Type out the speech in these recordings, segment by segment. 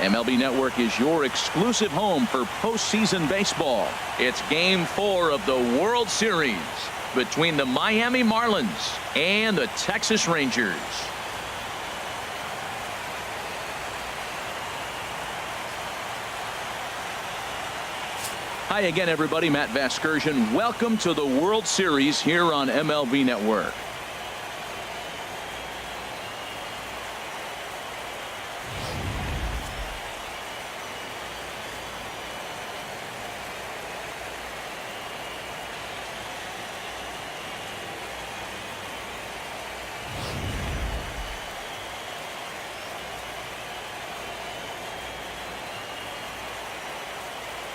MLB Network is your exclusive home for postseason baseball. It's Game 4 of the World Series between the Miami Marlins and the Texas Rangers. Hi again, everybody. Matt Vasgersian. Welcome to the World Series here on MLB Network.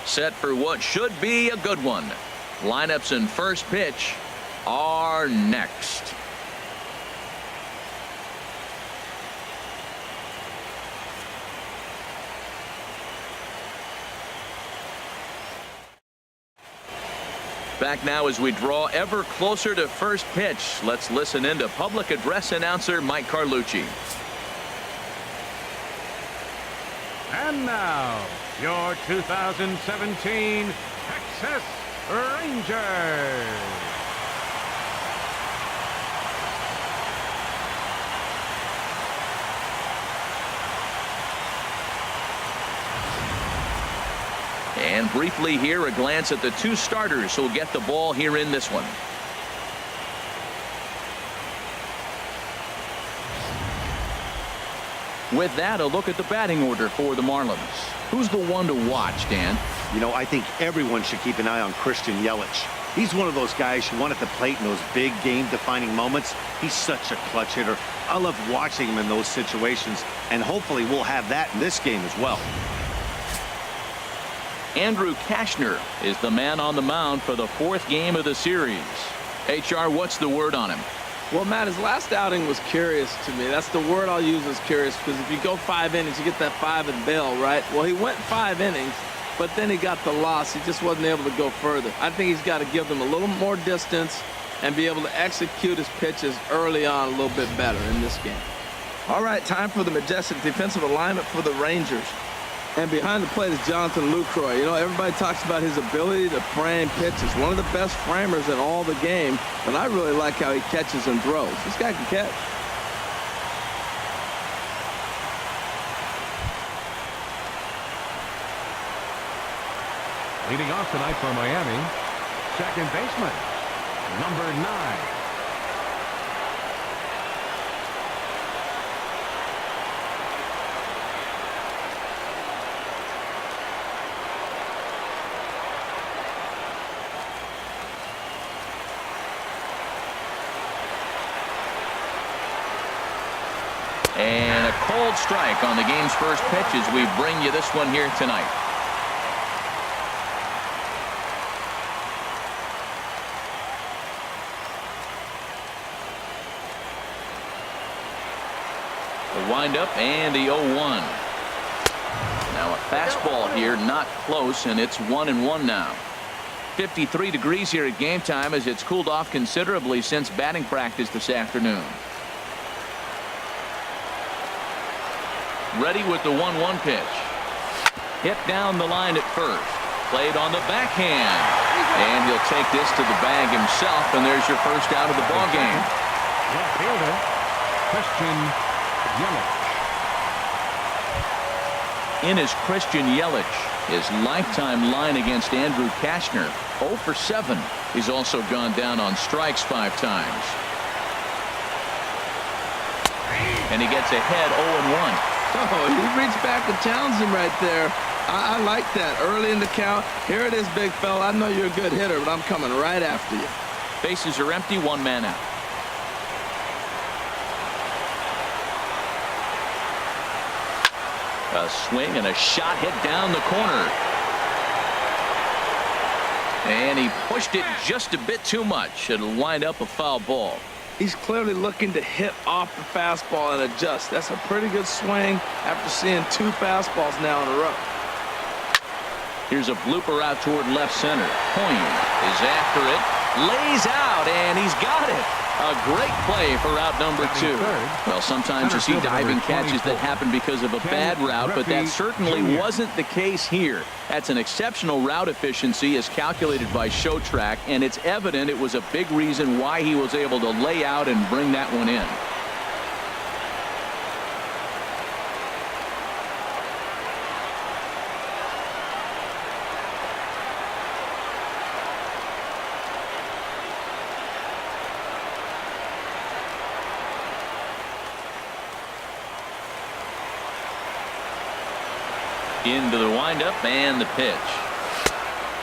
Set for what should be a good one. Lineups and first pitch are next. Back now as we draw ever closer to first pitch. Let's listen in to public address announcer Mike Carlucci. And now, your 2017 Texas Rangers. And briefly here, a glance at the two starters who'll get the ball here in this one. With that, a look at the batting order for the Marlins. Who's the one to watch, Dan? You know, I think everyone should keep an eye on Christian Yelich. He's one of those guys who won at the plate in those big game-defining moments. He's such a clutch hitter. I love watching him in those situations, and hopefully we'll have that in this game as well. Andrew Cashner is the man on the mound for the fourth game of the series. HR, what's the word on him? Well, Matt, his last outing was curious to me. That's the word I'll use, is curious, because if you go 5 innings, you get that 5 and bail, right? Well, he went 5 innings, but then he got the loss. He just wasn't able to go further. I think he's got to give them a little more distance and be able to execute his pitches early on a little bit better in this game. All right, time for the majestic defensive alignment for the Rangers. And behind the plate is Jonathan Lucroy. You know, everybody talks about his ability to frame pitches. One of the best framers in all the game. But I really like how he catches and throws. This guy can catch. Leading off tonight for Miami, second baseman, number 9. And a cold strike on the game's first pitch as we bring you this one here tonight. The windup and the 0-1. Now a fastball here, not close, and it's 1-1 now. 53 degrees here at game time as it's cooled off considerably since batting practice this afternoon. Ready with the 1-1 pitch. Hit down the line at first. Played on the backhand. And he'll take this to the bag himself, and there's your first out of the ball game. Left fielder, Christian Yelich. In is Christian Yelich. His lifetime line against Andrew Cashner, 0 for 7. He's also gone down on strikes 5 times. And he gets ahead 0-1. Oh, he reached back and challenged him right there. I like that. Early in the count. Here it is, big fella. I know you're a good hitter, but I'm coming right after you. Bases are empty, 1 man out. A swing and a shot hit down the corner. And he pushed it just a bit too much. It'll wind up a foul ball. He's clearly looking to hit off the fastball and adjust. That's a pretty good swing after seeing 2 fastballs now in a row. Here's a blooper out toward left center. Point is after it. Lays out, and he's got it. A great play for route number 2. Well, sometimes you see diving catches that happen because of a bad route, but that certainly wasn't the case here. That's an exceptional route efficiency as calculated by Show Track, and it's evident it was a big reason why he was able to lay out and bring that one in. Into the windup and the pitch.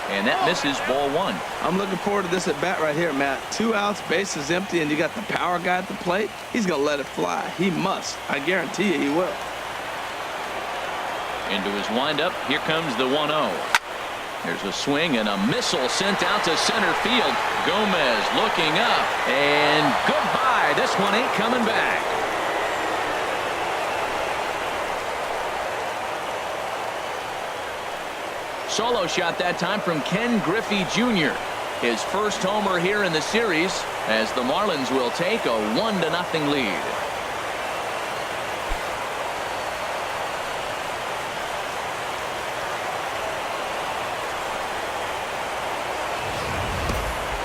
And that misses, ball 1. I'm looking forward to this at bat right here, Matt. 2 outs, bases empty, and you got the power guy at the plate. He's going to let it fly. He must. I guarantee you he will. Into his windup. Here comes the 1-0. There's a swing and a missile sent out to center field. Gomez looking up. And goodbye. This one ain't coming back. Solo shot that time from Ken Griffey Jr. His first homer here in the series as the Marlins will take a 1-0 lead.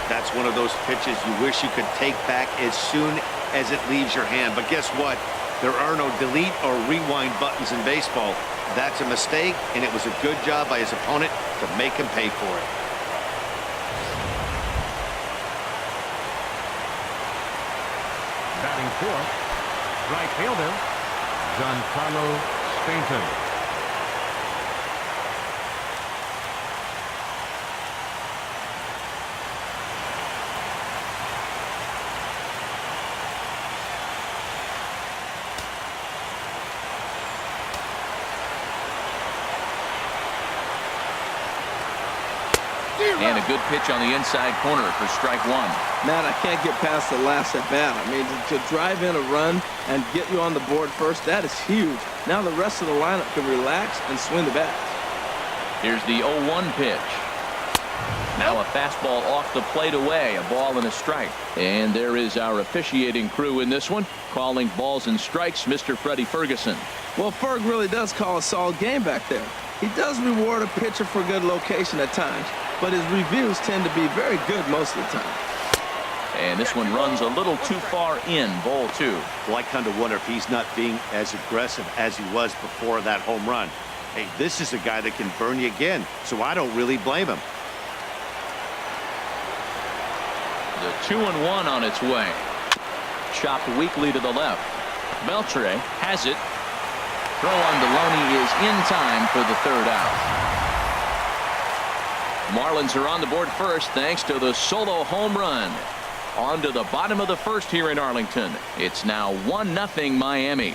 That's one of those pitches you wish you could take back as soon as it leaves your hand. But guess what? There are no delete or rewind buttons in baseball. That's a mistake, and it was a good job by his opponent to make him pay for it. Batting fourth, right fielder, Giancarlo Stanton. And a good pitch on the inside corner for strike 1. Man, I can't get past the last at bat. I mean, to drive in a run and get you on the board first, that is huge. Now the rest of the lineup can relax and swing the bat. Here's the 0-1 pitch. Now a fastball off the plate away, a ball and a strike. And there is our officiating crew in this one, calling balls and strikes, Mr. Freddie Ferguson. Well, Ferg really does call a solid game back there. He does reward a pitcher for good location at times, but his reviews tend to be very good most of the time. And this one runs a little too far in, ball 2. Well, I kind of wonder if he's not being as aggressive as he was before that home run. Hey, this is a guy that can burn you again, so I don't really blame him. The 2-1 on its way. Chopped weakly to the left. Beltre has it. Throw on Deloney is in time for the 3rd out. Marlins are on the board first thanks to the solo home run. On to the bottom of the 1st here in Arlington. It's now 1-0 Miami.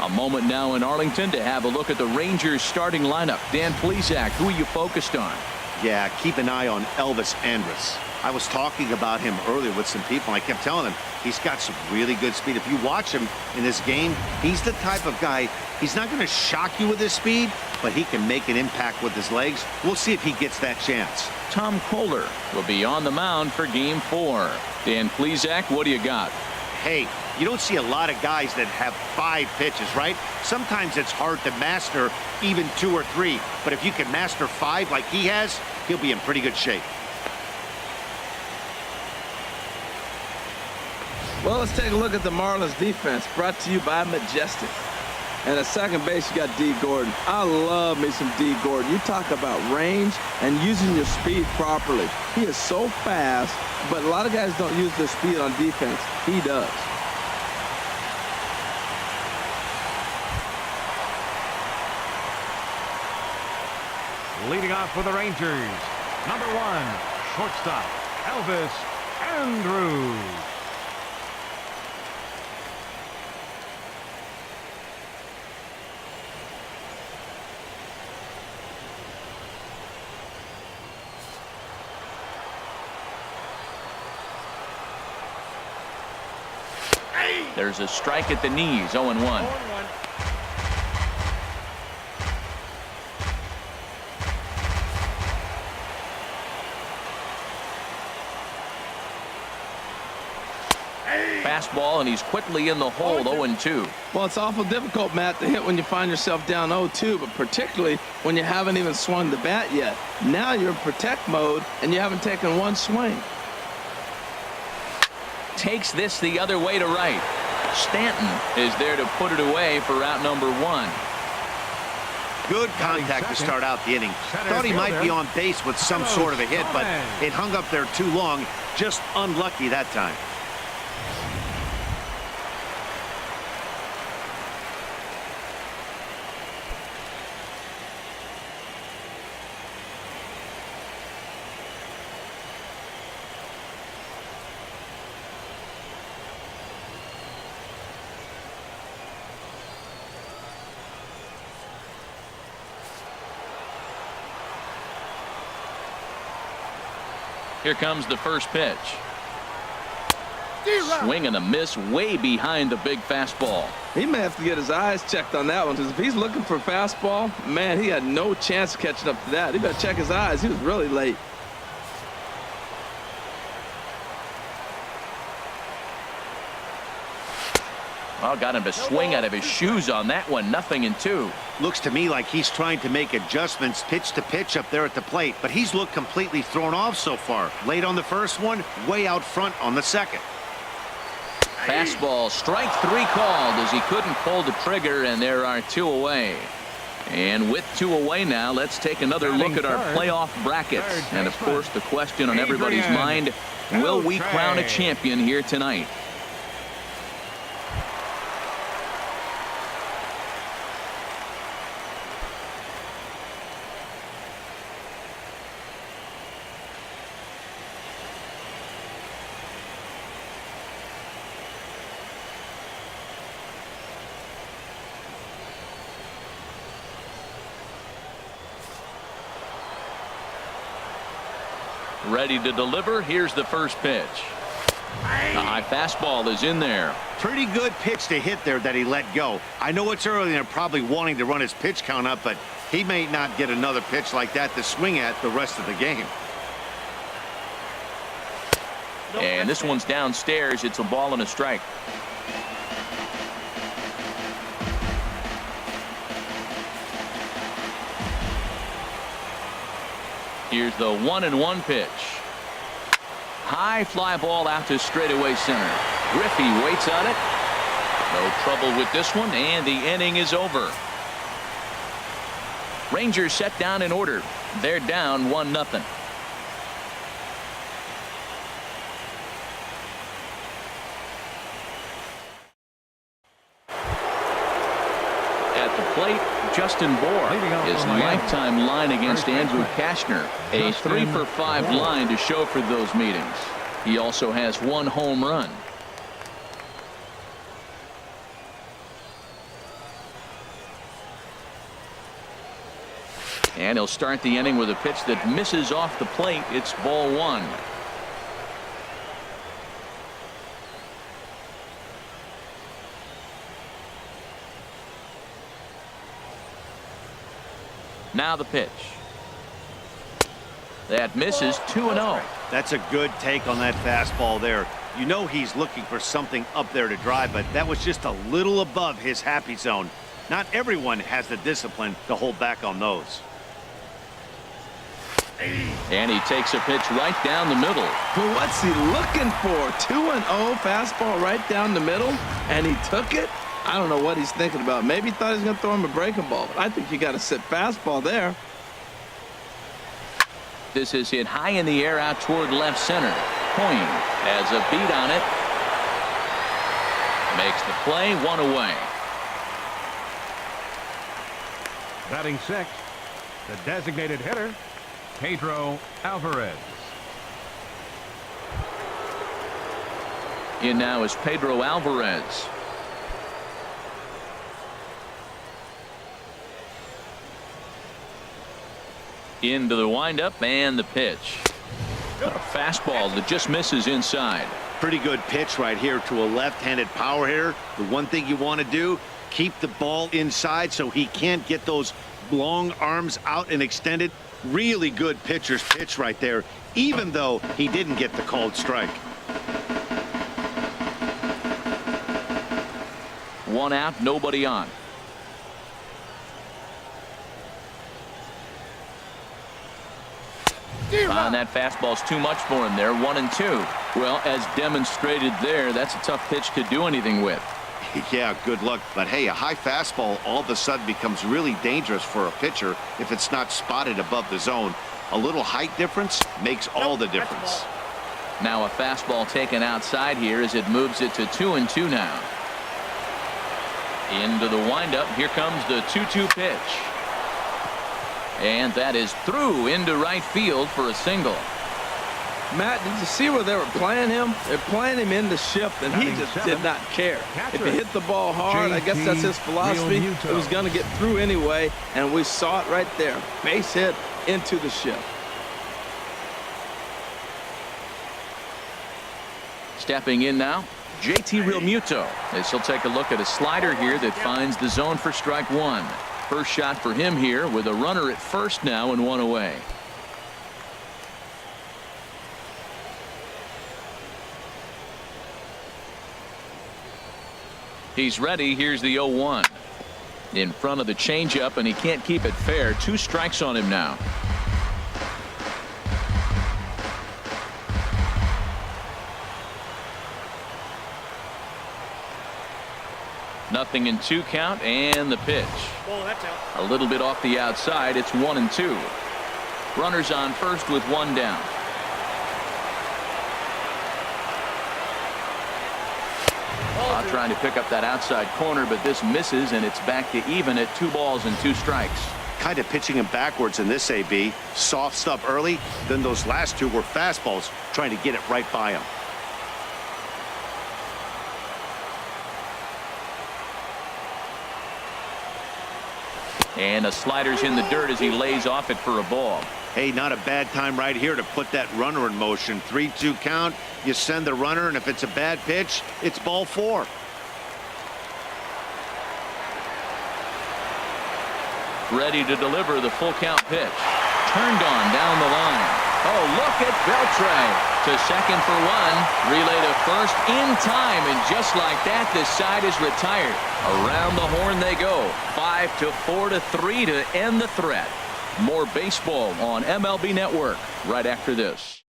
A moment now in Arlington to have a look at the Rangers starting lineup. Dan Plesac, who are you focused on? Yeah, keep an eye on Elvis Andrus. I was talking about him earlier with some people. I kept telling them he's got some really good speed. If you watch him in this game, he's the type of guy, he's not going to shock you with his speed, but he can make an impact with his legs. We'll see if he gets that chance. Tom Kohler will be on the mound for game 4. Dan Plesac, what do you got? Hey, you don't see a lot of guys that have 5 pitches, right? Sometimes it's hard to master even 2 or 3. But if you can master 5 like he has, he'll be in pretty good shape. Well, let's take a look at the Marlins defense, brought to you by Majestic. And at second base, you got D. Gordon. I love me some D. Gordon. You talk about range and using your speed properly. He is so fast, but a lot of guys don't use their speed on defense. He does. Leading off for the Rangers, number 1, shortstop, Elvis Andrus. There's a strike at the knees, 0-1. Fastball, and he's quickly in the hole, 0-2. Well, it's awful difficult, Matt, to hit when you find yourself down 0-2, but particularly when you haven't even swung the bat yet. Now you're in protect mode, and you haven't taken one swing. Takes this the other way to right. Stanton is there to put it away for out number 1. Good contact to start out the inning. Thought he might be on base with some sort of a hit, but it hung up there too long. Just unlucky that time. Here comes the first pitch. Swing and a miss way behind the big fastball. He may have to get his eyes checked on that one, because if he's looking for a fastball, man, he had no chance of catching up to that. He better check his eyes. He was really late. Well, got him to swing out of his shoes on that one. 0-2. Looks to me like he's trying to make adjustments pitch to pitch up there at the plate, but he's looked completely thrown off so far. Late on the first one, way out front on the second. Fastball, strike 3 called as he couldn't pull the trigger, and there are 2 away. And with 2 away now, let's take another look at our playoff brackets. And of course, the question on everybody's mind, will we crown a champion here tonight? Ready to deliver. Here's the first pitch. The high fastball is in there. Pretty good pitch to hit there that he let go. I know it's early and they're probably wanting to run his pitch count up, but he may not get another pitch like that to swing at the rest of the game. And this one's downstairs. It's a ball and a strike. Here's the 1-1 pitch. High fly ball out to straightaway center. Griffey waits on it. No trouble with this one, and the inning is over. Rangers set down in order. They're down 1-0. At the plate, Justin Bohr, his lifetime line against Andrew Kashner, a 3-for-5 line to show for those meetings. He also has 1 home run. And he'll start the inning with a pitch that misses off the plate. It's ball 1. Now the pitch. That misses. 2-0. That's a good take on that fastball there. You know he's looking for something up there to drive, but that was just a little above his happy zone. Not everyone has the discipline to hold back on those. And he takes a pitch right down the middle. But what's he looking for? 2-0 fastball right down the middle, and he took it? I don't know what he's thinking about. Maybe he thought he was going to throw him a breaking ball, but I think you got to sit fastball there. This is hit high in the air out toward left center. Coyne has a beat on it. Makes the play. 1 away. Batting sixth, the designated hitter, Pedro Alvarez. In now is Pedro Alvarez. Into the windup and the pitch. A fastball that just misses inside. Pretty good pitch right here to a left-handed power hitter. The one thing you want to do, keep the ball inside so he can't get those long arms out and extended. Really good pitcher's pitch right there, even though he didn't get the called strike. One out, nobody on. And that fastball's too much for him there. 1-2. Well, as demonstrated there, that's a tough pitch to do anything with. Yeah, good luck. But hey, a high fastball all of a sudden becomes really dangerous for a pitcher if it's not spotted above the zone. A little height difference makes all the difference. Now a fastball taken outside here as it moves it to 2-2 now. Into the windup. Here comes the 2-2 pitch. And that is through into right field for a single. Matt, did you see where they were playing him? They're playing him in the shift, and he just did not care. If he hit the ball hard, I guess that's his philosophy. It was going to get through anyway, and we saw it right there. Base hit into the shift. Stepping in now, JT Realmuto, as he'll take a look at a slider here that finds the zone for strike one. First shot for him here with a runner at first now and one away. He's ready. Here's the 0-1. In front of the changeup, and he can't keep it fair. 2 strikes on him now. Nothing in 2 count, and the pitch. A little bit off the outside. It's 1-2. Runners on first with 1 down. Trying to pick up that outside corner, but this misses, and it's back to even at 2 balls and 2 strikes. Kind of pitching him backwards in this AB. Soft stuff early, then those last 2 were fastballs, trying to get it right by him. And a slider's in the dirt as he lays off it for a ball. Hey, not a bad time right here to put that runner in motion. 3-2 count. You send the runner, and if it's a bad pitch, it's ball 4. Ready to deliver the full count pitch. Turned on down the line. Oh, look at Beltre to second for 1. Relay to first in time, and just like that, this side is retired. Around the horn they go. 5-4-3 to end the threat. More baseball on MLB Network right after this.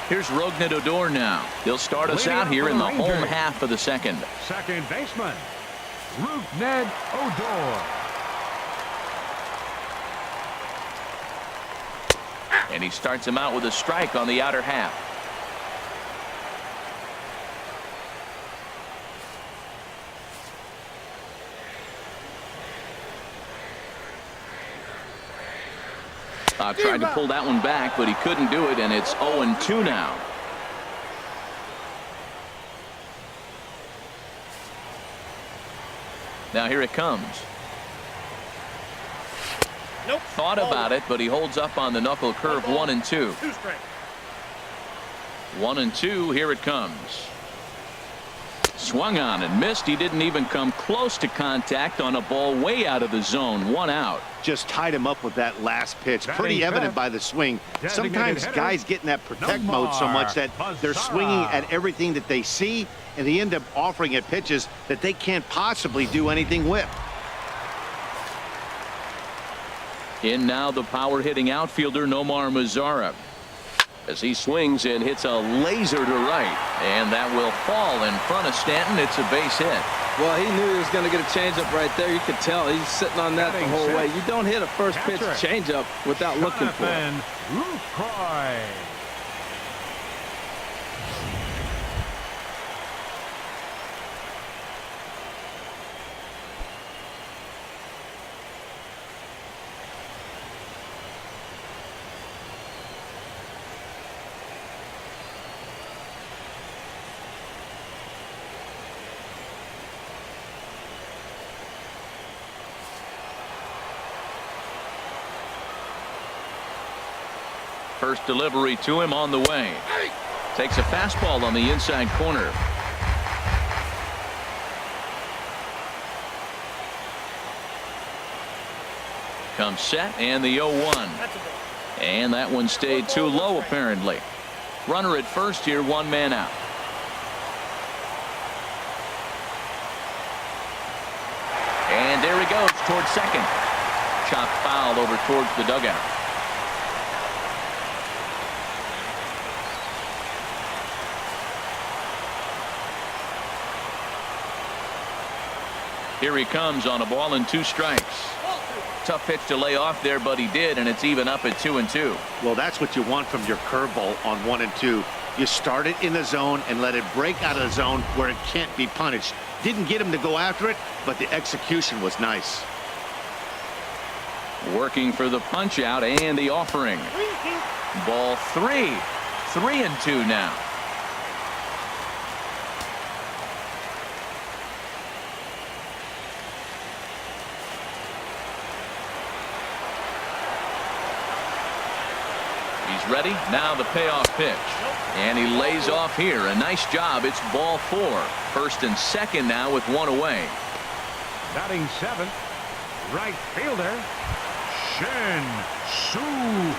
Here's Rougned Odor now. He'll start us out here in the home half of the second. Second baseman, Rougned Odor. And he starts him out with a strike on the outer half. Tried to pull that one back, but he couldn't do it, and it's 0-2 now. Now here it comes. Nope. Thought about it, but he holds up on the knuckle curve. 1-2. 2 strikes. 1-2. Here it comes. Swung on and missed. He didn't even come close to contact on a ball way out of the zone. 1 out. Just tied him up with that last pitch. Pretty evident by the swing. Sometimes guys get in that protect mode so much that they're swinging at everything that they see, and they end up offering it pitches that they can't possibly do anything with. In now the power hitting outfielder Nomar Mazara, as he swings and hits a laser to right, and that will fall in front of Stanton. It's a base hit. Well, he knew he was going to get a changeup right there. You could tell he's sitting on that the whole way. You don't hit a first pitch changeup without looking for it. Lucroy. First delivery to him on the way. Takes a fastball on the inside corner. Comes set, and the 0-1. And that one stayed too low apparently. Runner at first here, 1 man out. And there he goes towards second. Chopped foul over towards the dugout. Here he comes on a ball and 2 strikes. Tough pitch to lay off there, but he did, and it's even up at 2-2. Well, that's what you want from your curveball on 1 and 2. You start it in the zone and let it break out of the zone where it can't be punished. Didn't get him to go after it, but the execution was nice. Working for the punch out and the offering. Ball 3. 3-2 now. He's ready. Now the payoff pitch. And he lays off here. A nice job. It's ball 4. First and second now with 1 away. Batting 7th, right fielder, Shin Soo.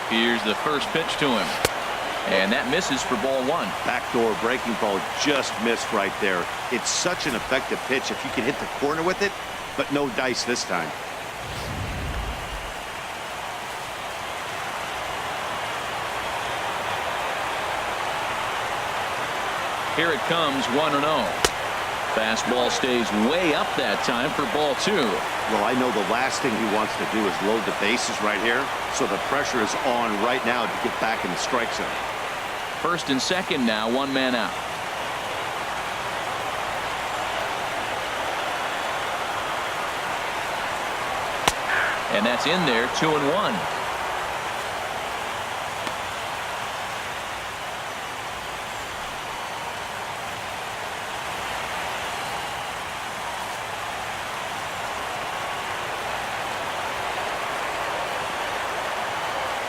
Here's the first pitch to him. And that misses for ball 1. Backdoor breaking ball just missed right there. It's such an effective pitch if you can hit the corner with it, but no dice this time. Here it comes, 1-0. Fastball stays way up that time for ball 2. Well, I know the last thing he wants to do is load the bases right here, so the pressure is on right now to get back in the strike zone. First and second now, 1 man out. And that's in there, 2-1.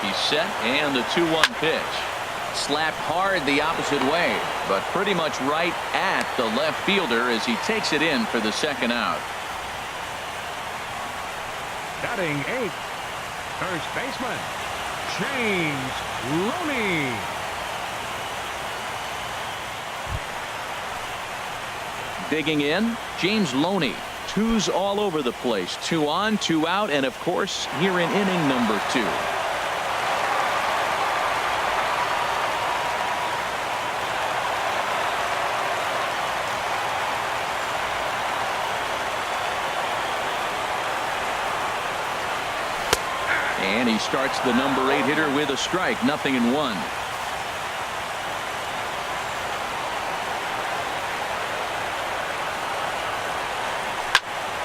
He's set, and the 2-1 pitch. Slapped hard the opposite way, but pretty much right at the left fielder as he takes it in for the second out. Batting 8th, first baseman, James Loney. Digging in, James Loney. 2s all over the place. 2 on, 2 out, and of course, here in inning number 2. And he starts the number 8 hitter with a strike. 0-1.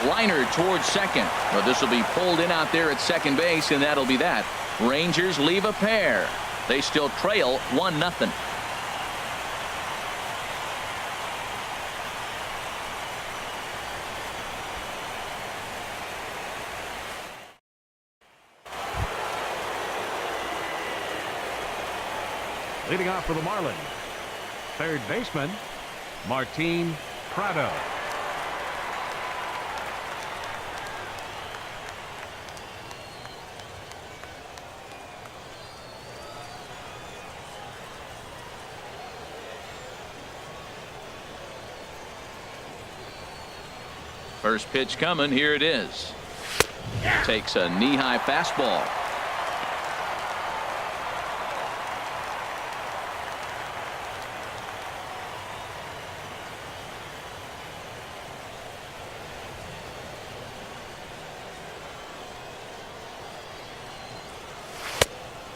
Liner towards second. But this will be pulled in out there at second base, and that'll be that. Rangers leave a pair. They still trail 1-0. Leading off for the Marlins, third baseman, Martin Prado. First pitch coming. Here it is. Takes a knee-high fastball.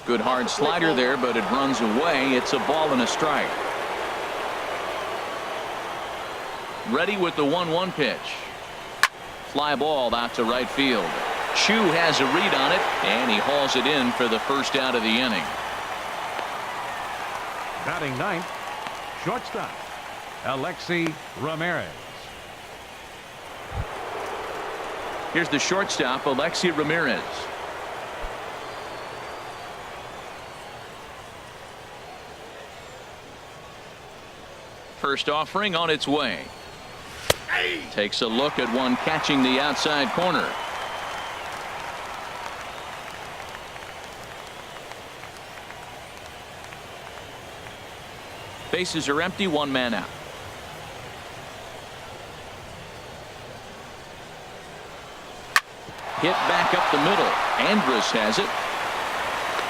Good hard slider there, but it runs away. It's a ball and a strike. Ready with the 1-1 pitch. Fly ball out to right field. Chu has a read on it, and he hauls it in for the first out of the inning. Batting 9th, shortstop, Alexi Ramirez. Here's the shortstop, Alexi Ramirez. First offering on its way. Takes a look at one catching the outside corner. Bases are empty, one man out. Hit back up the middle. Andrus has it.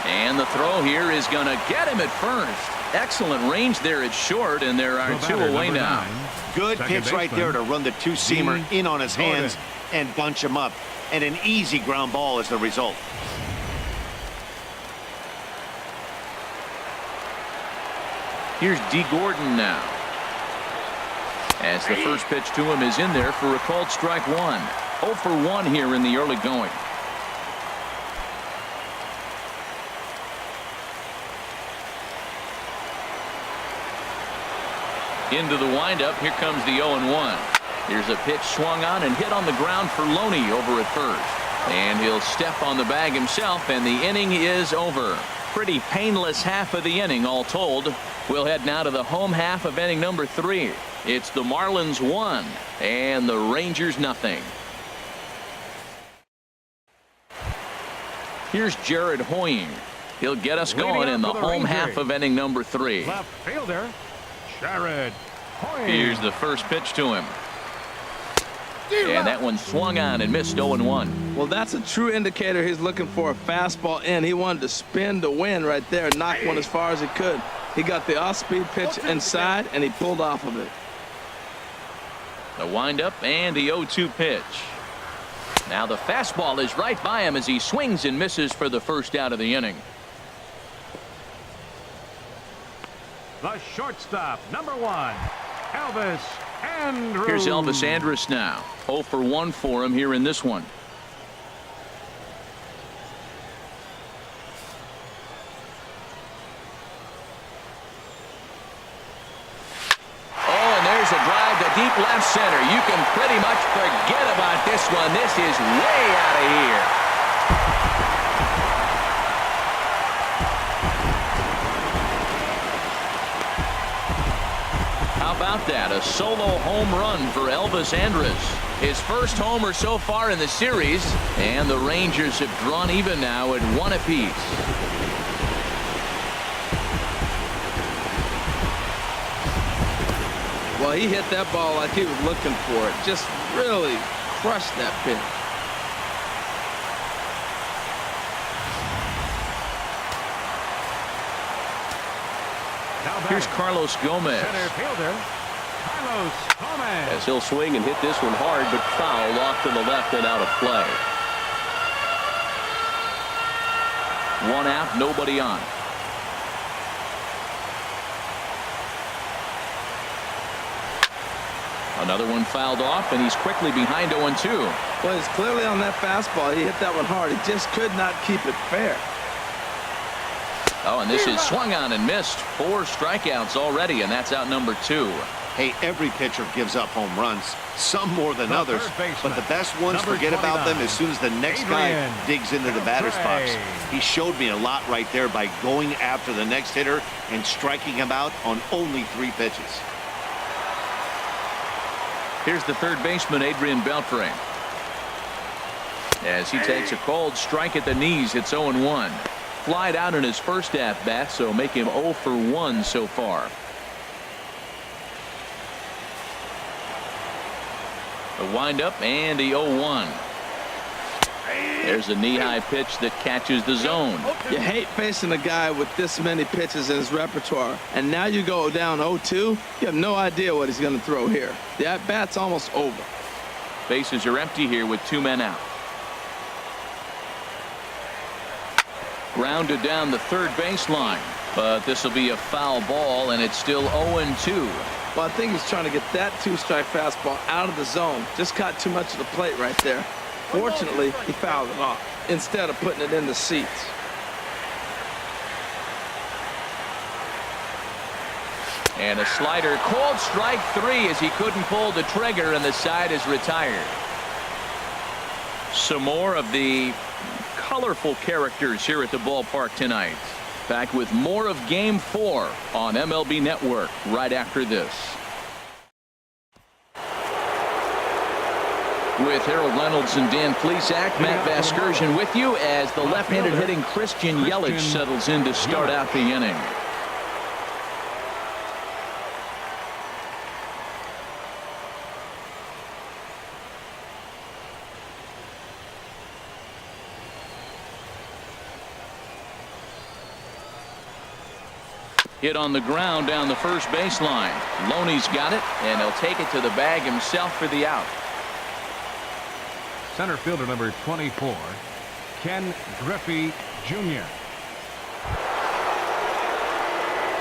And the throw here is going to get him at first. Excellent range there at short, and there are two away now. Good pitch right there to run the two-seamer in on his hands and bunch him up. And an easy ground ball as the result. Here's D. Gordon now. As the first pitch to him is in there for a called strike one. 0 for 1 here in the early going. Into the windup. Here comes the 0-1. Here's a pitch swung on and hit on the ground for Loney over at first. And he'll step on the bag himself, and the inning is over. Pretty painless half of the inning all told. We'll head now to the home half of inning number 3. It's the Marlins 1 and the Rangers nothing. Here's Jared Hoying. He'll get us going in the home half of inning number 3. Left fielder, Jared Hoying. Here's the first pitch to him. And that one swung on and missed. 0-1. Well, that's a true indicator he's looking for a fastball in. He wanted to spin to win right there, knock one as far as he could. He got the off-speed pitch inside, and he pulled off of it. The windup and the 0-2 pitch. Now the fastball is right by him as he swings and misses for the first out of the inning. The shortstop, number 1, Elvis Andrus. Here's Elvis Andrus now. 0 for 1 for him here in this one. Oh, and there's a drive to deep left center. You can pretty much forget about this one. This is way out of here. How about that? A solo home run for Elvis Andrus. His first homer so far in the series, and the Rangers have drawn even now at 1 apiece. Well, he hit that ball like he was looking for it. Just really crushed that pitch. Here's Carlos Gomez. Center fielder, Carlos Gomez. As he'll swing and hit this one hard, but foul off to the left and out of play. 1 out, nobody on. Another one fouled off, and he's quickly behind 0-2. Well, he's clearly on that fastball. He hit that one hard. He just could not keep it fair. Oh, and this is swung on and missed. 4 strikeouts already, and that's out number 2. Hey, every pitcher gives up home runs, some more than others, but the best ones forget about them as soon as the next guy digs into the batter's box. He showed me a lot right there by going after the next hitter and striking him out on only 3 pitches. Here's the third baseman, Adrian Beltre. As he takes a cold strike at the knees, it's 0-1. Flied out in his first at-bat, so make him 0 for 1 so far. The windup and the 0-1. There's a knee-high pitch that catches the zone. You hate facing a guy with this many pitches in his repertoire, and now you go down 0-2. You have no idea what he's going to throw here. The at-bat's almost over. Bases are empty here with 2 men out. Grounded down the third baseline, but this will be a foul ball, and it's still 0-2. Well, I think he's trying to get that 2-strike fastball out of the zone. Just caught too much of the plate right there. Fortunately, he fouled it off instead of putting it in the seats. And a slider, called strike 3 as he couldn't pull the trigger, and the side is retired. Some more of the colorful characters here at the ballpark tonight. Back with more of Game 4 on MLB Network right after this. With Harold Reynolds and Dan Plesac, Matt Vasgersian with you as the left-handed hitting Christian Yelich settles in to start out the inning. Hit on the ground down the first baseline. Loney's got it, and he'll take it to the bag himself for the out. Center fielder number 24, Ken Griffey Jr.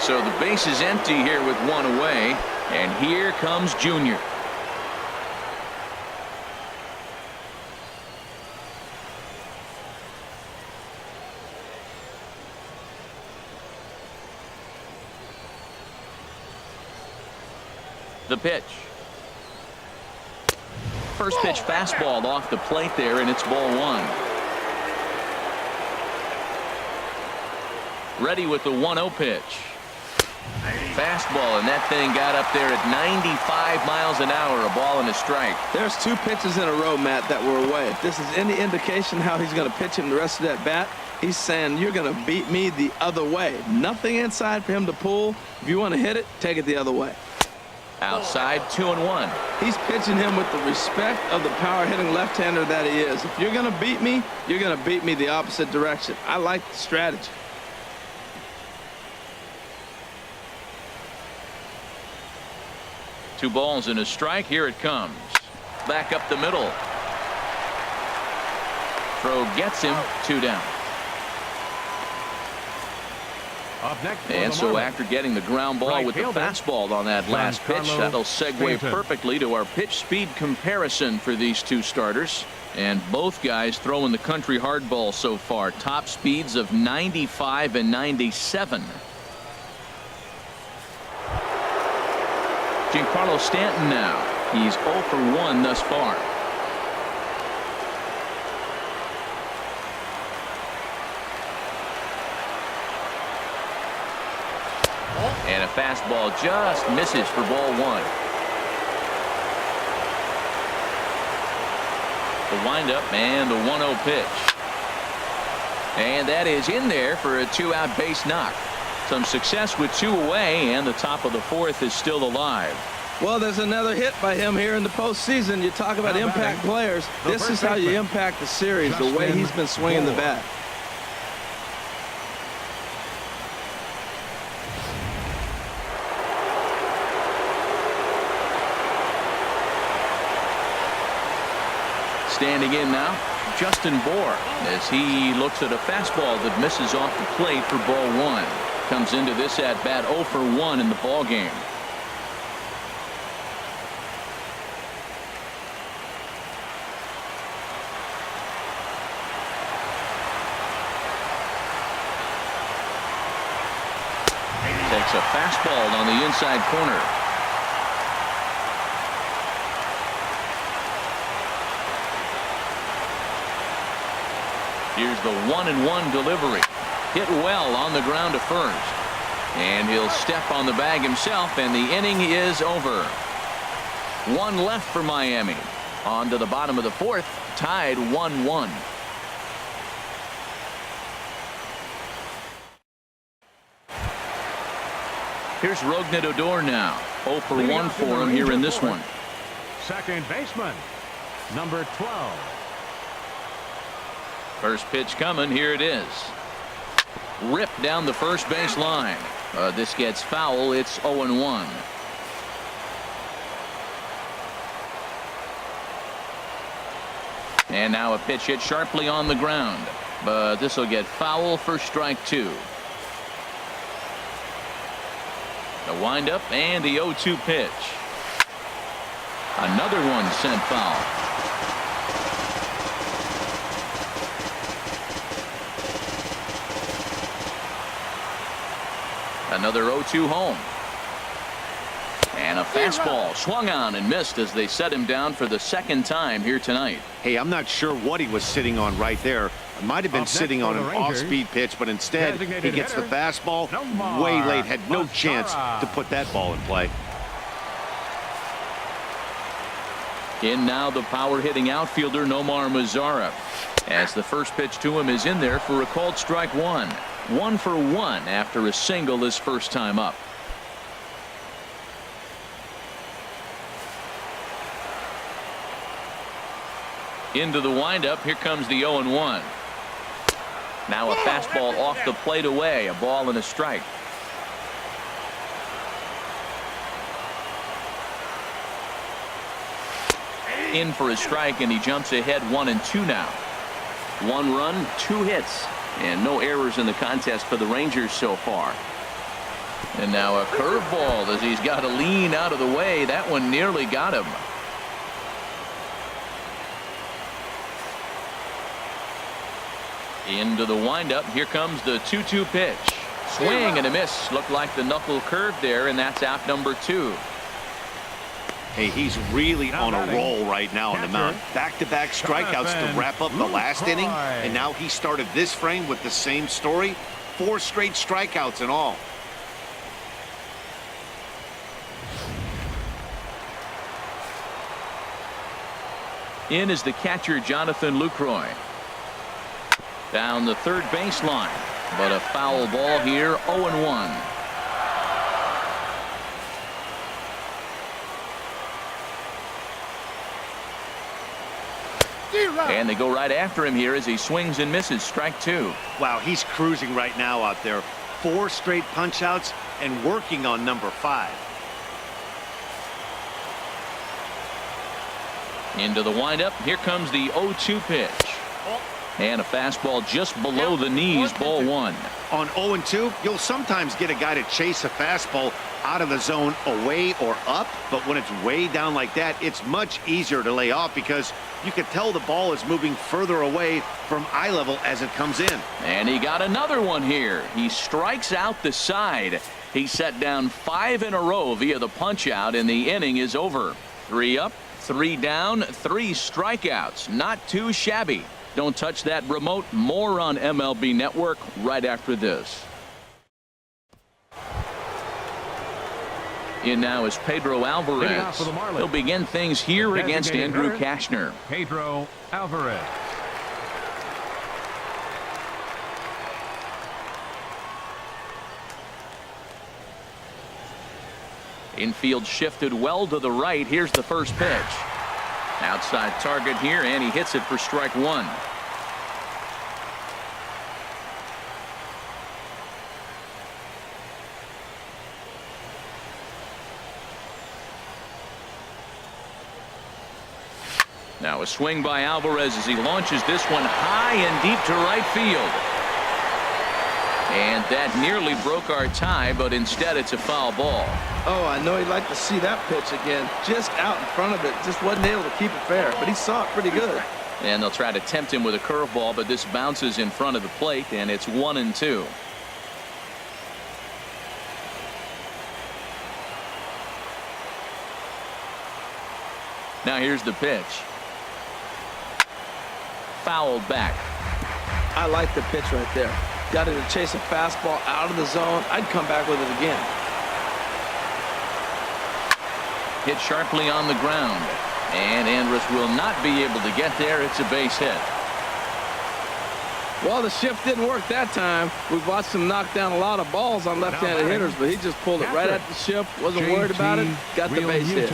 So the base is empty here with one away, and here comes Junior. The pitch. First pitch fastball off the plate there, and it's ball one. Ready with the 1-0 pitch. Fastball, and that thing got up there at 95 miles an hour, a ball and a strike. There's 2 pitches in a row, Matt, that were away. If this is any indication how he's going to pitch him the rest of that bat, he's saying you're going to beat me the other way. Nothing inside for him to pull. If you want to hit it, take it the other way. Outside, 2-1. He's pitching him with the respect of the power-hitting left-hander that he is. If you're going to beat me, you're going to beat me the opposite direction. I like the strategy. Two balls and a strike. Here it comes. Back up the middle. Throw gets him. 2 down. Up next for And the so Marlins, after getting the ground ball right with the fielder, fastball on that last pitch, Giancarlo that'll segue Stanton. perfectly to our pitch speed comparison for these two starters. And both guys throwing the country hardball so far. Top speeds of 95 and 97. Giancarlo Stanton now. He's 0 for 1 thus far. And a fastball just misses for ball 1. The windup and the 1-0 pitch. And that is in there for a 2-out base knock. Some success with 2 away, and the top of the 4th is still alive. Well, there's another hit by him here in the postseason. You talk about impact players. This is how you impact the series, the way he's been swinging the bat. Standing in now, Justin Bohr, as he looks at a fastball that misses off the plate for ball 1. Comes into this at bat 0 for 1 in the ball game. Takes a fastball on the inside corner. Here's the 1-1 delivery. Hit well on the ground to first. And he'll step on the bag himself, and the inning is over. 1 left for Miami. On to the bottom of the 4th, tied 1-1. Here's Rougned Odor now. 0 for 1 for him here in this one. Second baseman, number 12. First pitch coming. Here it is. Ripped down the first base line. This gets foul. It's 0-1. And now a pitch hit sharply on the ground. But this will get foul for strike 2. The windup and the 0-2 pitch. Another one sent foul. Another 0-2 home. And a fastball swung on and missed as they set him down for the 2nd time here tonight. Hey, I'm not sure what he was sitting on right there. It might have been sitting on an off-speed pitch, but instead he gets the fastball way late. Had no chance to put that ball in play. In now the power hitting outfielder Nomar Mazara, as the first pitch to him is in there for a called strike one. 1 for 1 after a single his first time up. Into the windup. Here comes the 0-1. Now a fastball off the plate away. A ball and a strike. In for a strike, and he jumps ahead 1-2 now. 1 run, 2 hits, and no errors in the contest for the Rangers so far. And now a curveball as he's got to lean out of the way. That one nearly got him. Into the windup. Here comes the 2-2 pitch. Swing and a miss. Looked like the knuckle curve there, and that's out number 2. Hey, he's really on a roll right now on the mound. Back-to-back strikeouts to wrap up the last inning, and now he started this frame with the same story. 4 straight strikeouts in all. In is the catcher Jonathan Lucroy. Down the third baseline, but a foul ball here. 0-1. And they go right after him here as he swings and misses. Strike 2. Wow, he's cruising right now out there. 4 straight punch-outs and working on number 5. Into the windup. Here comes the 0-2 pitch. And a fastball just below the knees. Ball 1. On 0-2, you'll sometimes get a guy to chase a fastball out of the zone away or up, but when it's way down like that, it's much easier to lay off because you can tell the ball is moving further away from eye level as it comes in. And he got another one here. He strikes out the side. He set down 5 in a row via the punch out, and the inning is over. 3 up, 3 down, 3 strikeouts. Not too shabby. Don't touch that remote. More on MLB Network right after this. In now is Pedro Alvarez. He'll begin things here against Andrew Kashner. Pedro Alvarez. Infield shifted well to the right. Here's the first pitch. Outside target here, and he hits it for strike 1. Now a swing by Alvarez as he launches this one high and deep to right field. And that nearly broke our tie, but instead it's a foul ball. Oh, I know he'd like to see that pitch again. Just out in front of it. Just wasn't able to keep it fair, but he saw it pretty good. And they'll try to tempt him with a curveball, but this bounces in front of the plate, and it's 1-2. Now here's the pitch. Fouled back. I like the pitch right there. Got him to chase a fastball out of the zone. I'd come back with it again. Hit sharply on the ground. And Andrus will not be able to get there. It's a base hit. Well, the shift didn't work that time. We've watched him knock down a lot of balls on left-handed hitters, but he just pulled it right at the shift. Wasn't worried about it. Got the base hit.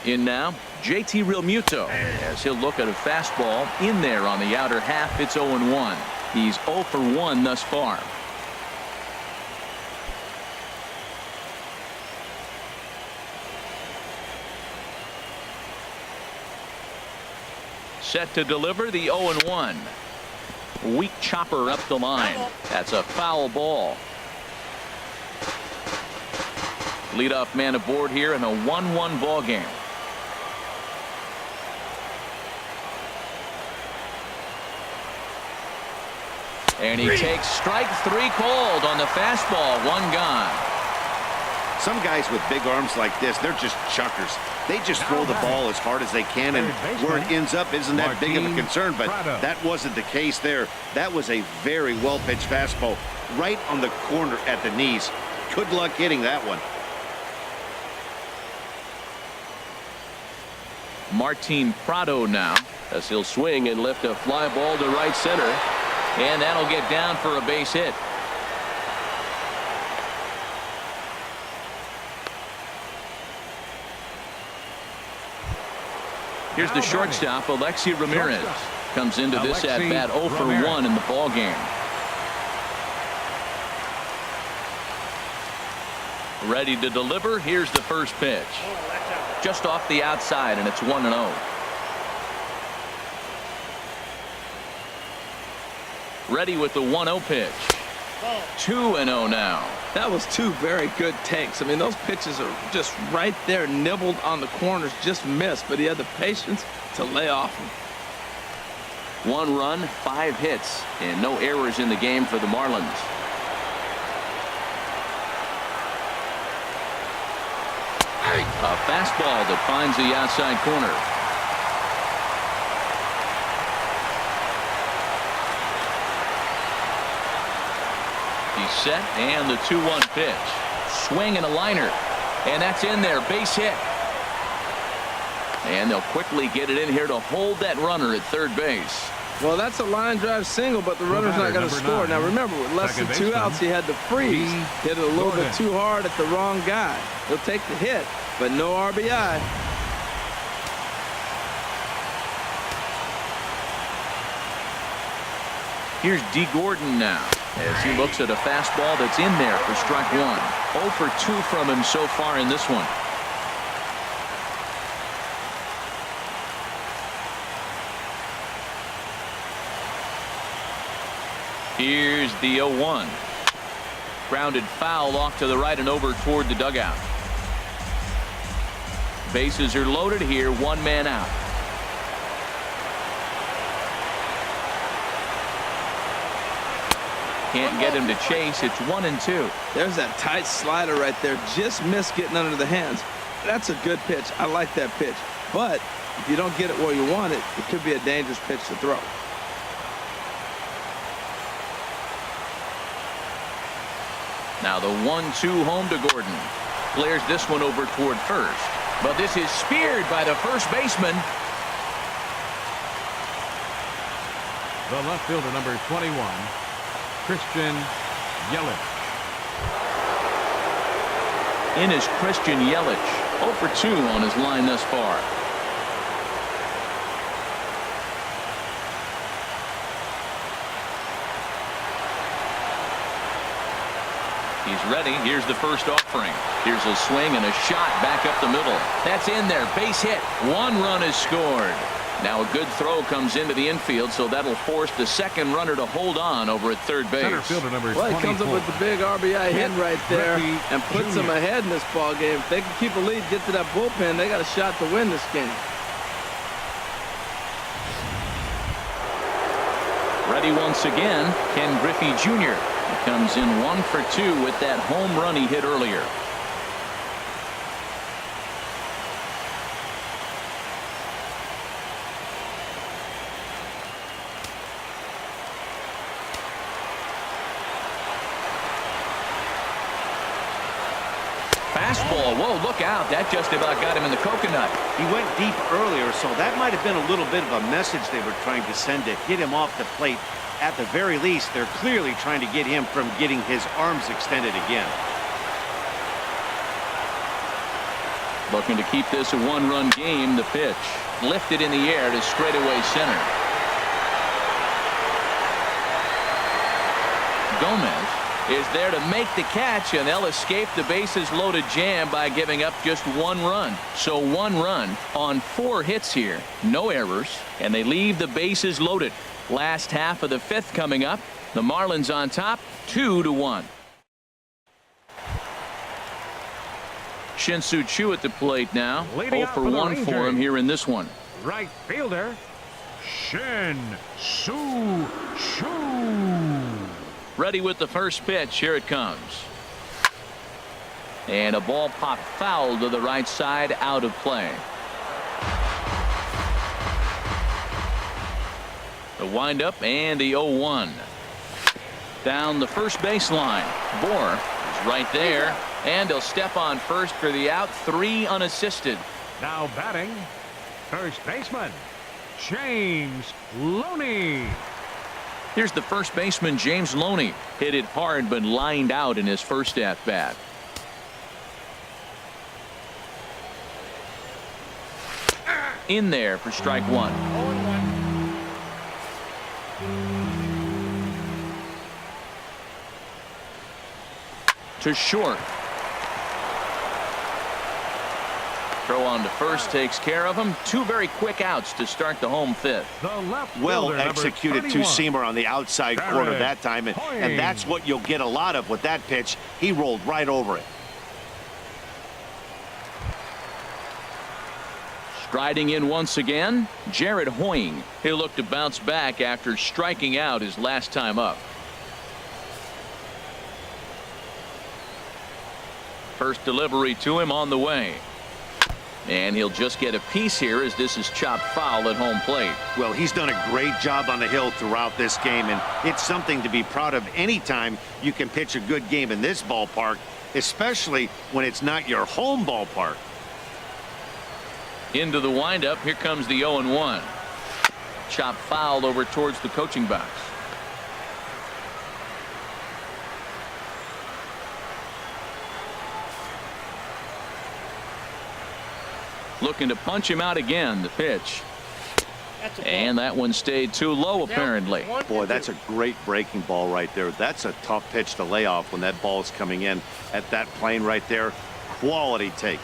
In now, JT Realmuto, as he'll look at a fastball in there on the outer half. It's 0-1. He's 0 for 1 thus far. Set to deliver the 0-1. Weak chopper up the line. That's a foul ball. Leadoff man aboard here in a 1-1 ball game. And he takes strike 3 called on the fastball. 1 gone. Some guys with big arms like this, they're just chuckers. They just throw the ball as hard as they can, and where it ends up isn't that big of a concern, but that wasn't the case there. That was a very well-pitched fastball right on the corner at the knees. Good luck hitting that one. Martin Prado now, as he'll swing and lift a fly ball to right center. and that'll get down for a base hit. Here's the shortstop, Alexi Ramirez. Comes into this at-bat 0 for 1 in the ball game. Ready to deliver. Here's the first pitch. Just off the outside, and it's 1-0. Ready with the 1-0 pitch. 2-0 now. That was two very good takes. I mean, those pitches are just right there, nibbled on the corners, just missed, but he had the patience to lay off them. 1 run, 5 hits, and no errors in the game for the Marlins. A fastball that finds the outside corner. He's set, and the 2-1 pitch. Swing and a liner, and that's in there. Base hit. And they'll quickly get it in here to hold that runner at third base. Well, that's a line drive single, but the runner's not going to score. Now, remember, with less than 2 outs, he had to freeze. Hit it a little bit too hard at the wrong guy. He'll take the hit, but no RBI. Here's D. Gordon now, as he looks at a fastball that's in there for strike 1. 0 for 2 from him so far in this one. Here's the 0-1. Grounded foul off to the right and over toward the dugout. Bases are loaded here, 1 man out. Can't get him to chase. It's 1-2. There's that tight slider right there. Just missed getting under the hands. That's a good pitch. I like that pitch. But if you don't get it where you want it, it could be a dangerous pitch to throw. Now the 1-2 home to Gordon. Flares this one over toward first. But this is speared by the first baseman. The left fielder, number 21, Christian Yelich. In is Christian Yelich. 0 for 2 on his line thus far. He's ready. Here's the first offering. Here's a swing and a shot back up the middle. That's in there. Base hit. 1 run is scored. Now a good throw comes into the infield, so that'll force the second runner to hold on over at third base. Center fielder number well, he comes up with the big RBI hit right there and puts them ahead in this ball game. If they can keep a lead, get to that bullpen, they got a shot to win this game. Ready once again, Ken Griffey Jr. He comes in 1 for 2 with that home run he hit earlier. Fastball. Whoa, look out. That just about got him in the coconut. He went deep earlier, so that might have been a little bit of a message they were trying to send to get him off the plate. At the very least, they're clearly trying to get him from getting his arms extended again. Looking to keep this a 1-run game. The pitch lifted in the air to straightaway center. Gomez is there to make the catch, and they'll escape the bases loaded jam by giving up just 1 run. So 1 run on 4 hits here. No errors, and they leave the bases loaded. Last half of the 5th coming up. The Marlins on top, 2-1. Shin-Soo Choo at the plate now. 0 for 1 for him here in this one. Right fielder, Shin-Soo Choo. Ready with the first pitch. Here it comes. And a ball popped foul to the right side, out of play. The windup and the 0-1. Down the first baseline. Bohr is right there, and he'll step on first for the out. 3 unassisted. Now batting, first baseman, James Loney. Here's the first baseman, James Loney. Hit it hard, but lined out in his first at-bat. In there for strike 1. 0-1. To short. Throw on to first takes care of him. 2 very quick outs to start the home 5th. The left Well fielder, executed number 31. two-seamer on the outside corner that time, and that's what you'll get a lot of with that pitch. He rolled right over it. Striding in once again, Jared Hoying. He'll look to bounce back after striking out his last time up. First delivery to him on the way. And he'll just get a piece here as this is chopped foul at home plate. Well, he's done a great job on the hill throughout this game, and it's something to be proud of anytime you can pitch a good game in this ballpark, especially when it's not your home ballpark. Into the windup. Here comes the 0-1. Chopped foul over towards the coaching box. Looking to punch him out again. The pitch. And that one stayed too low, apparently. Boy, that's a great breaking ball right there. That's a tough pitch to lay off when that ball is coming in at that plane right there. Quality take.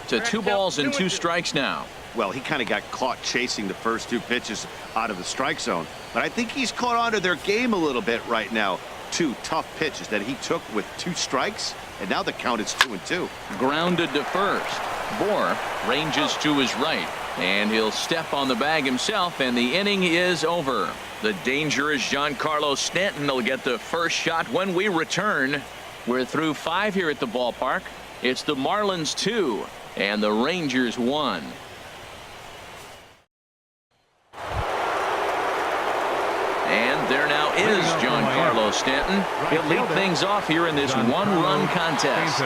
To 2 balls and 2 strikes now. Well, he kind of got caught chasing the first 2 pitches out of the strike zone, but I think he's caught on to their game a little bit right now. 2 tough pitches that he took with 2 strikes, and now the count is 2-2. Grounded to first. Bohr ranges to his right, and he'll step on the bag himself, and the inning is over. The dangerous Giancarlo Stanton will get the first shot when we return. We're through 5 here at the ballpark. It's the Marlins 2 and the Rangers 1. And there now is Giancarlo Stanton. He'll lead things off here in this 1-run contest.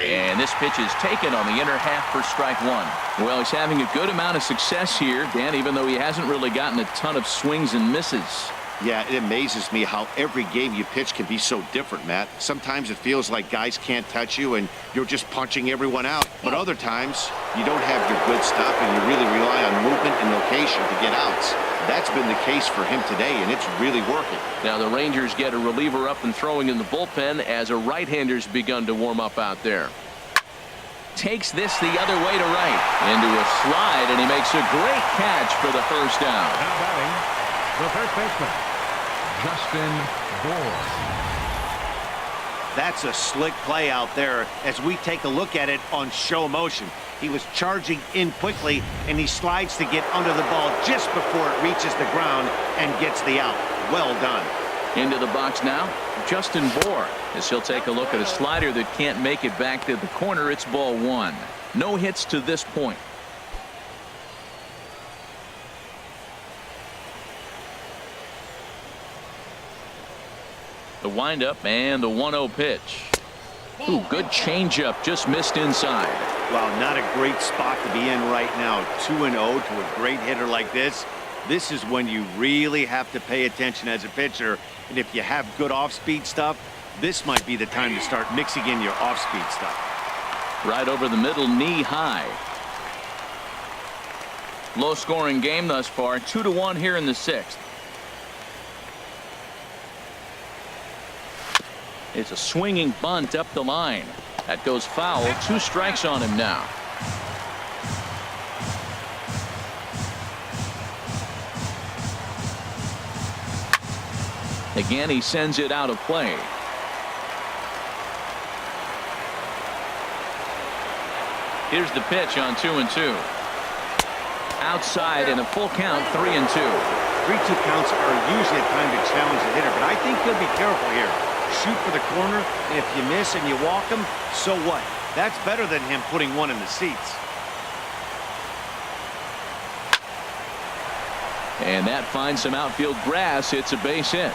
And this pitch is taken on the inner half for strike 1. Well, he's having a good amount of success here, Dan, even though he hasn't really gotten a ton of swings and misses. Yeah, it amazes me how every game you pitch can be so different, Matt. Sometimes it feels like guys can't touch you and you're just punching everyone out. But other times, you don't have your good stuff and you really rely on movement and location to get outs. That's been the case for him today, and it's really working. Now the Rangers get a reliever up and throwing in the bullpen as a right-hander's begun to warm up out there. Takes this the other way to right. Into a slide, and he makes a great catch for the first down. Now batting, the first baseman, Justin Bohr. That's a slick play out there as we take a look at it on show motion. He was charging in quickly, and he slides to get under the ball just before it reaches the ground and gets the out. Well done. Into the box now, Justin Bohr, as he'll take a look at a slider that can't make it back to the corner. It's ball 1. No hits to this point. The windup and the 1-0 pitch. Ooh, good changeup, just missed inside. Well, not a great spot to be in right now. 2-0 to a great hitter like this. This is when you really have to pay attention as a pitcher. And if you have good off-speed stuff, this might be the time to start mixing in your off-speed stuff. Right over the middle, knee high. Low scoring game thus far, 2-1 here in the 6th. It's a swinging bunt up the line. That goes foul. 2 strikes on him now. Again, he sends it out of play. Here's the pitch on 2-2. Outside and a full count, 3-2. 3-2 counts are usually a time to challenge the hitter, but I think he'll be careful here. Shoot for the corner, and if you miss and you walk him, so what? That's better than him putting one in the seats. And that finds some outfield grass. It's a base hit.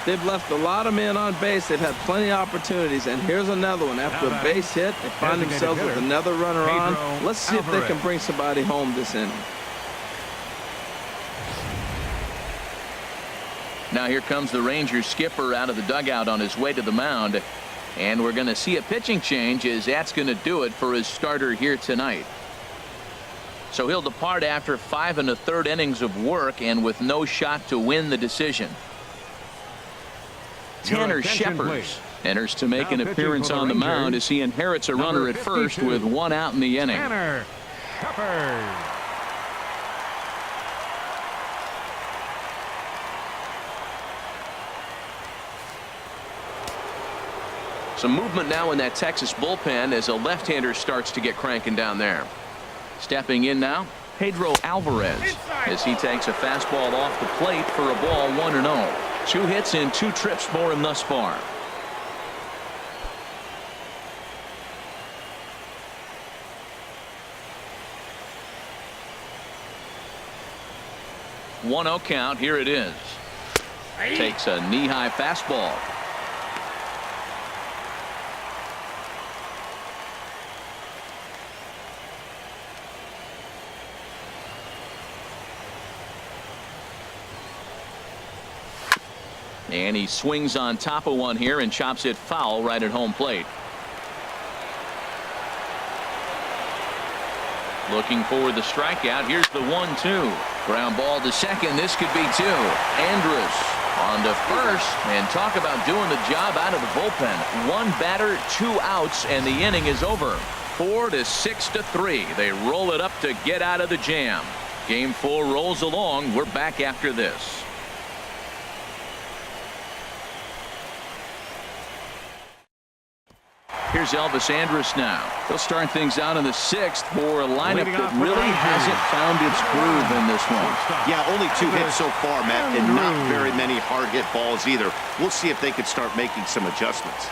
They've left a lot of men on base. They've had plenty of opportunities, and here's another one. After a base hit, they find themselves with another runner on. Let's see if they can bring somebody home this inning. Now here comes the Rangers skipper out of the dugout on his way to the mound. And we're going to see a pitching change, as that's going to do it for his starter here tonight. So he'll depart after 5 1/3 innings of work and with no shot to win the decision. Tanner Scheppers enters to make an appearance on the mound as he inherits a runner at first with 1 out in the inning. Tanner Scheppers. Some movement now in that Texas bullpen as a left-hander starts to get cranking down there. Stepping in now, Pedro Alvarez, as he takes a fastball off the plate for a ball, 1-0. 2 hits and 2 trips for him thus far. One 1-0 count. Here it is. Takes a knee-high fastball. And he swings on top of one here and chops it foul right at home plate. Looking for the strikeout. Here's the 1-2. Ground ball to second. This could be 2. Andrus on to first. And talk about doing the job out of the bullpen. 1 batter, 2 outs, and the inning is over. 4 to 6 to 3. They roll it up to get out of the jam. Game 4 rolls along. We're back after this. Here's Elvis Andrus now. He'll start things out in the 6th for a lineup that really hasn't found its groove in this one. Yeah, only 2 hits so far, Matt, and not very many hard hit balls either. We'll see if they could start making some adjustments.